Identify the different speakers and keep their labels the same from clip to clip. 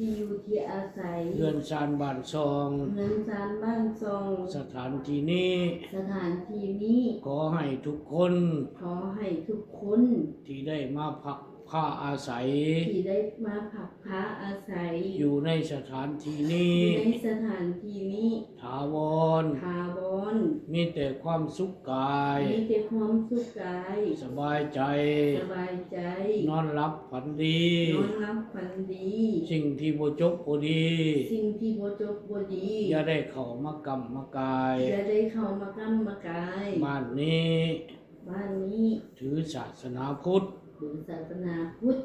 Speaker 1: ที่อยู่ที่อาศัย
Speaker 2: เรือนชานบ้านซอง
Speaker 1: เงินจานบ้านซอง
Speaker 2: สถานที่นี้
Speaker 1: สถานที่นี้
Speaker 2: ขอให้ทุกคน
Speaker 1: ขอให้ทุกคน
Speaker 2: ที่ได้มาพักผ้าอาศัย
Speaker 1: ที่ได้มาพักผ้าอาศัย
Speaker 2: อยู่ในสถานที่
Speaker 1: อ
Speaker 2: นี้
Speaker 1: ยู่ในสถานที่นี้
Speaker 2: ถาวร
Speaker 1: ถาวร
Speaker 2: มีแต่ความสุขกาย
Speaker 1: มีแต่ความสุขกาย
Speaker 2: สบายใจ
Speaker 1: สบายใจ
Speaker 2: นอนหลับฝันดี
Speaker 1: นอนหลับฝันดี
Speaker 2: สิ่งที่บ่จบบ่ดี
Speaker 1: สิ่งที่บ่จบบ่ดี
Speaker 2: อย่าได้เข้ามากรรมมากาย
Speaker 1: อย่าได้เข้ามากำมากาย
Speaker 2: บ้านนี้
Speaker 1: บ้านนี้
Speaker 2: ถือศาสนาพุทธ
Speaker 1: หรือศาสนาพุทธ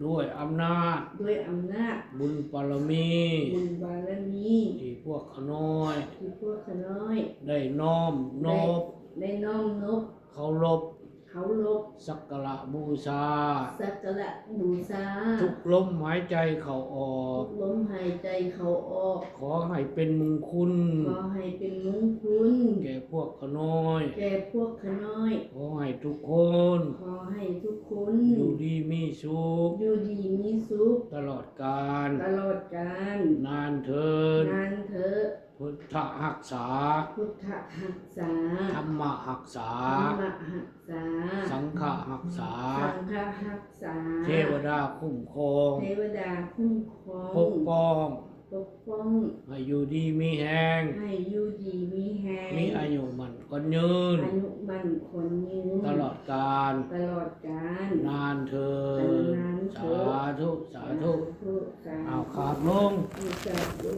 Speaker 2: ด้วยอำนาจ
Speaker 1: ด้วยอำนาจ
Speaker 2: บุญบารมี
Speaker 1: บุญบารมี
Speaker 2: ที่พวกขน้อย
Speaker 1: ที่พวกขน้อย
Speaker 2: ได้น้อมนบ
Speaker 1: ได้น้อมนบ
Speaker 2: เคารพ
Speaker 1: เคารพ
Speaker 2: สักการะบูชา
Speaker 1: สักการะบูชา
Speaker 2: ทุกลมหายใจเข้าออ
Speaker 1: ทุ
Speaker 2: ก
Speaker 1: กลมหายใจเข้าออก
Speaker 2: ขอให้เป็นมงคล
Speaker 1: ขอให้เป็นมงคล
Speaker 2: แก่พวกขน้อย
Speaker 1: แก่พวกขน้อย
Speaker 2: ขอให้ทุกคน
Speaker 1: ขอให้ทุกคน
Speaker 2: อยู่ดีมีสุข
Speaker 1: อยู่ดีมีสุข
Speaker 2: ตลอดกาล
Speaker 1: ตลอดกาล
Speaker 2: นานเทิน
Speaker 1: นานเถอะ
Speaker 2: พุทธหักษา
Speaker 1: พุทธหักษา
Speaker 2: ธรรมหักษา
Speaker 1: ธรรมหักษา
Speaker 2: สังฆหักษา
Speaker 1: สังฆหักษา
Speaker 2: เทวดาคุ้มครอง
Speaker 1: เทวดาคุ้มครอง
Speaker 2: ปกป้อง
Speaker 1: ปกป้อง
Speaker 2: ให้อยู่ดีมีแหง
Speaker 1: ให้อยู่ดีมีแฮง
Speaker 2: มีอายุมันก็ยืน
Speaker 1: อายุมันคนยืน
Speaker 2: ตลอดกาล
Speaker 1: ตลอดกาล
Speaker 2: นานเทิน
Speaker 1: นานเถิ
Speaker 2: สา
Speaker 1: ด
Speaker 2: ธุ สาธุ
Speaker 1: สาธุ
Speaker 2: เอาขาดลง
Speaker 1: สาธุ